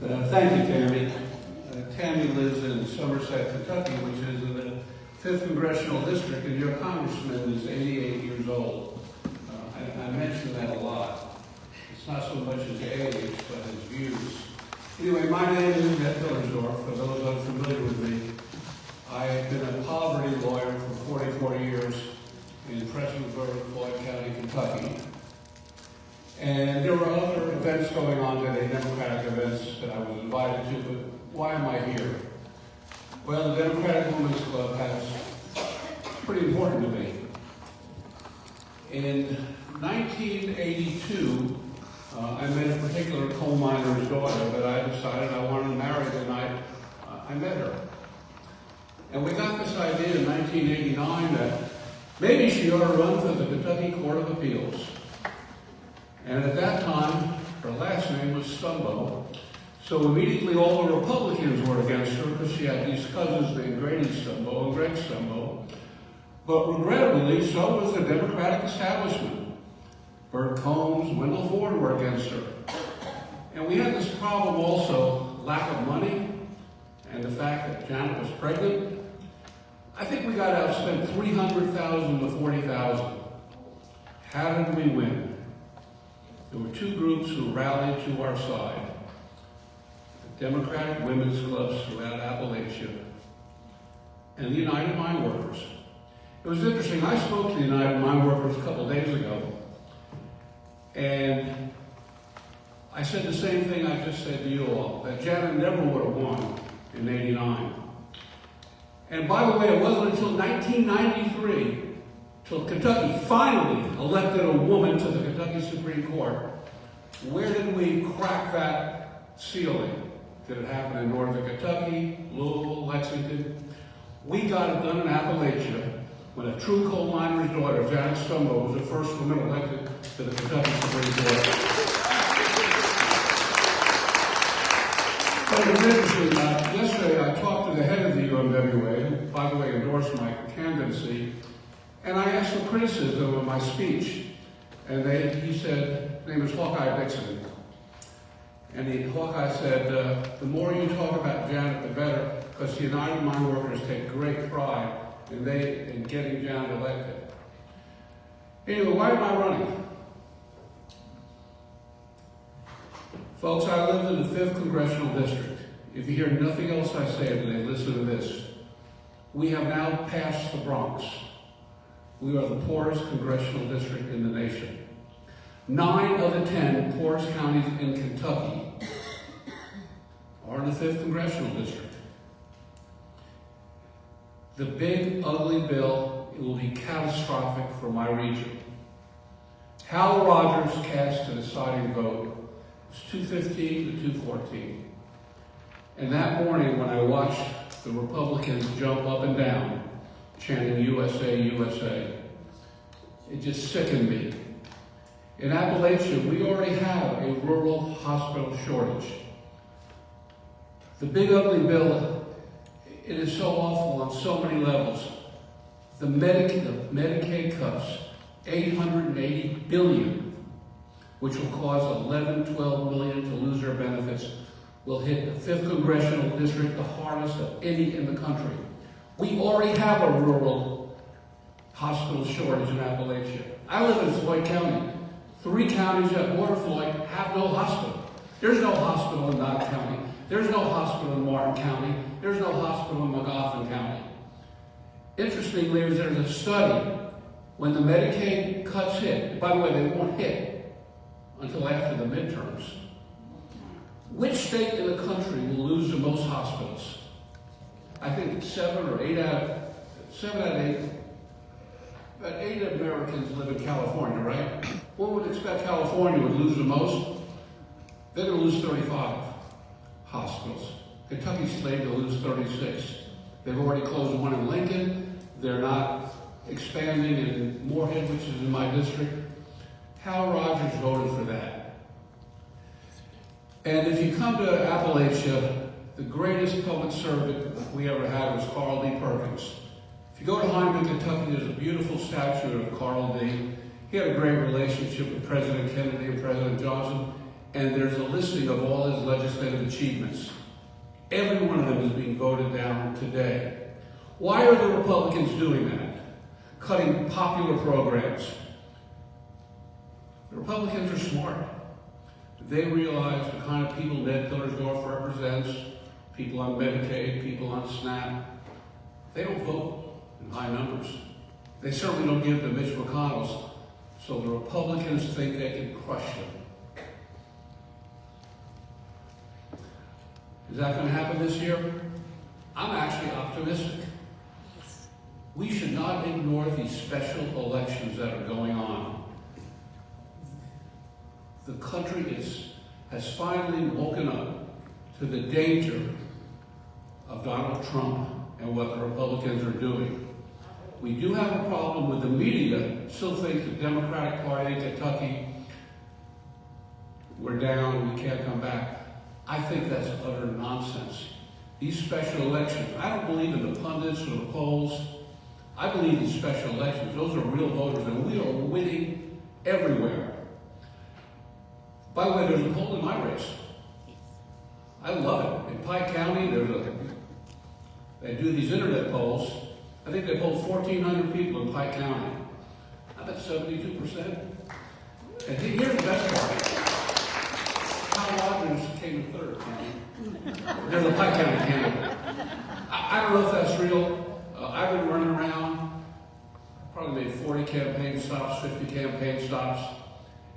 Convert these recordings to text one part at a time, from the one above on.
Thank you, Tammy. Tammy lives in Somerset, Kentucky, which is in the 5th Congressional District, and your congressman is 88 years old. I mention that a lot. It's not so much his age, but his views. Anyway, my name is Ned Millersdorf. For those unfamiliar with me, I have been a poverty lawyer for 44 years in Prestonsburg, Floyd County, Kentucky. And there were other events going on today, Democratic events that I was invited to, but why am I here? Well, the Democratic Women's Club has pretty important to me. In 1982, I met a particular coal miner's daughter that I decided I wanted to marry the night I met her. And we got this idea in 1989 that maybe she ought to run for the Kentucky Court of Appeals. And at that time, her last name was Stumbo. So immediately all the Republicans were against her because she had these cousins named Grady Stumbo and Greg Stumbo. But regrettably, so was the Democratic establishment. Bert Combs, Wendell Ford were against her. And we had this problem also, lack of money and the fact that Janet was pregnant. I think we got outspent $300,000 to $40,000. How did we win? There were two groups who rallied to our side. The Democratic Women's Clubs throughout Appalachia and the United Mine Workers. It was interesting, I spoke to the United Mine Workers a couple days ago, and I said the same thing I just said to you all, that Janet never would have won in '89. And by the way, it wasn't until 1993 till Kentucky finally elected a woman to the Kentucky Supreme Court. Where did we crack that ceiling? Did it happen in northern Kentucky, Louisville, Lexington? We got it done in Appalachia when a true coal miner's daughter, Janet Stumbo, was the first woman elected to the Kentucky Supreme Court. But it was interesting, yesterday I talked to the head of the UMWA, who, by the way, endorsed my candidacy, and I asked for criticism of my speech. And he said, his name is Hawkeye Dixon. And Hawkeye said, the more you talk about Janet, the better, because the United Mine Workers take great pride in getting Janet elected. Anyway, why am I running? Folks, I live in the 5th Congressional District. If you hear nothing else I say today, listen to this. We have now passed the Bronx. We are the poorest congressional district in the nation. 9 of the 10 poorest counties in Kentucky are in the 5th Congressional District. The big, ugly bill, it will be catastrophic for my region. Hal Rogers cast a deciding vote. It was 215 to 214. And that morning when I watched the Republicans jump up and down, chanting USA, USA, it just sickened me. In Appalachia, we already have a rural hospital shortage. The big ugly bill, it is so awful on so many levels. The Medicaid cuts, $880 billion, which will cause 11, 12 million to lose their benefits, will hit the 5th Congressional District the hardest of any in the country. We already have a rural hospital shortage in Appalachia. I live in Floyd County. 3 counties that border Floyd have no hospital. There's no hospital in Knox County. There's no hospital in Martin County. There's no hospital in McGoffin County. Interestingly, there's a study when the Medicaid cuts hit. By the way, they won't hit until after the midterms. Which state in the country will lose the most hospitals? I think 7 or 8 out of 8. About 8 Americans live in California, right? One would expect California would lose the most. They're going to lose 35 hospitals. Kentucky's slated to lose 36. They've already closed one in Lincoln. They're not expanding in Moorhead, which is in my district. Hal Rogers voted for that. And if you come to Appalachia, the greatest public servant we ever had was Carl D. Perkins. If you go to Hyman, Kentucky, there's a beautiful statue of Carl D. He had a great relationship with President Kennedy and President Johnson. and there's a listing of all his legislative achievements. Every one of them is being voted down today. Why are the Republicans doing that? Cutting popular programs. The Republicans are smart. They realize the kind of people Ned Tillersdorf represents, people on Medicaid, people on SNAP. They don't vote in high numbers. They certainly don't give to Mitch McConnell's, so the Republicans think they can crush them. Is that going to happen this year? I'm actually optimistic. We should not ignore these special elections that are going on. The country has finally woken up to the danger of Donald Trump and what the Republicans are doing. We do have a problem with the media still think the Democratic Party in Kentucky, we're down, we can't come back. I think that's utter nonsense. These special elections, I don't believe in the pundits or the polls. I believe these special elections, those are real voters, and we are winning everywhere. By the way, there's a poll in my race. I love it. In Pike County, they do these internet polls. I think they polled 1,400 people in Pike County. I bet 72%. And here's the best part. Hal Rogers came in third. There's a Pike County candidate. I don't know if that's real. I've been running around. I probably made 40 campaign stops, 50 campaign stops.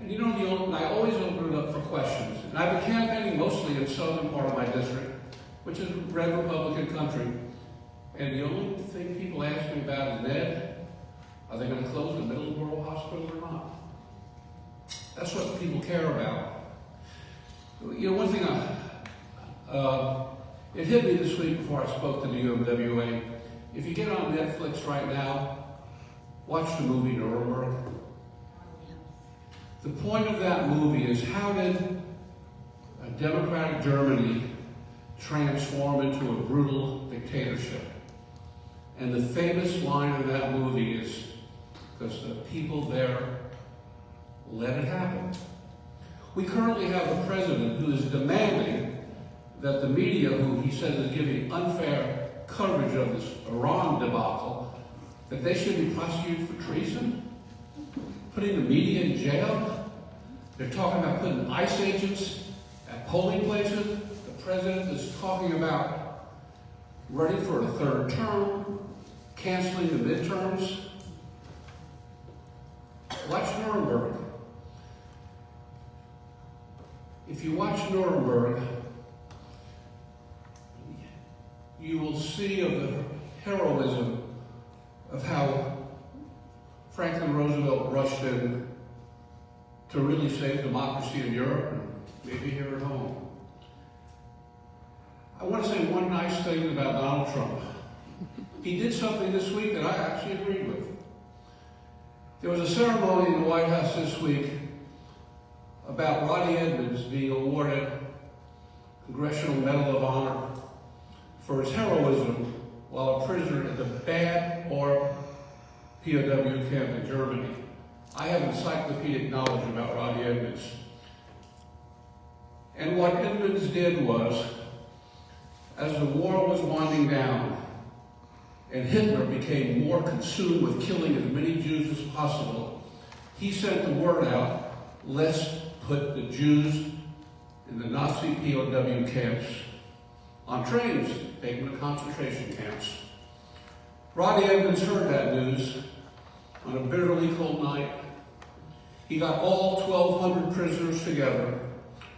And you know, I always open it up for questions. And I've been campaigning mostly in the southern part of my district, which is a red Republican country. And the only thing people ask me about is, Ned, are they going to close the Middleborough Hospital or not? That's what people care about. You know, one thing it hit me this week before I spoke to the UMWA. If you get on Netflix right now, watch the movie Nuremberg. The point of that movie is, how did a democratic Germany transform into a brutal dictatorship? And the famous line of that movie is, because the people there let it happen. We currently have a president who is demanding that the media, who he says is giving unfair coverage of this Iran debacle, that they should be prosecuted for treason, putting the media in jail. They're talking about putting ICE agents at polling places. The president is talking about running for a third term, canceling the midterms. Watch Nuremberg. If you watch Nuremberg, you will see of the heroism of how Franklin Roosevelt rushed in to really save democracy in Europe and maybe here at home. I want to say one nice thing about Donald Trump. He did something this week that I actually agreed with. There was a ceremony in the White House this week about Rodney Edmonds being awarded Congressional Medal of Honor for his heroism while a prisoner at the Bad Orb POW camp in Germany. I have encyclopedic knowledge about Rodney Edmonds. And what Edmonds did was, as the war was winding down and Hitler became more consumed with killing as many Jews as possible, he sent the word out, let's put the Jews in the Nazi POW camps on trains, taken to concentration camps. Rodney Edmonds heard that news on a bitterly cold night. He got all 1,200 prisoners together,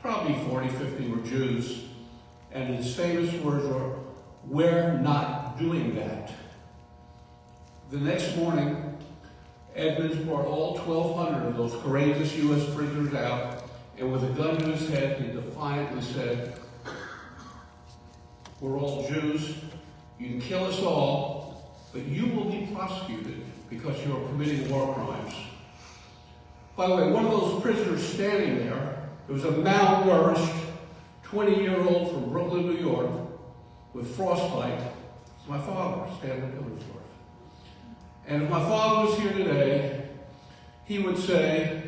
probably 40, 50 were Jews, and his famous words were, "We're not doing that." The next morning, Edmonds brought all 1,200 of those courageous U.S. prisoners out, and with a gun to his head, he defiantly said, "We're all Jews. You can kill us all, but you will be prosecuted because you are committing war crimes." By the way, one of those prisoners standing there was a malnourished 20-year-old from Brooklyn, New York, with frostbite. It's my father, Stanley Tillersdorf. And if my father was here today, he would say,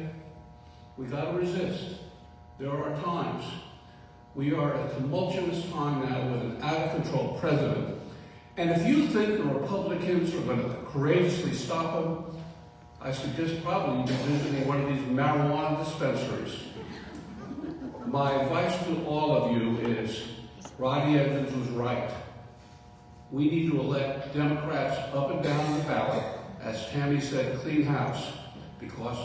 we got to resist. There are times. We are at a tumultuous time now with an out-of-control president. And if you think the Republicans are going to courageously stop him, I suggest probably you're visiting one of these marijuana dispensaries. My advice to all of you is, Rodney Evans was right. We need to elect Democrats up and down the ballot, as Tammy said, clean house, because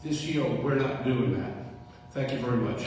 this year we're not doing that. Thank you very much.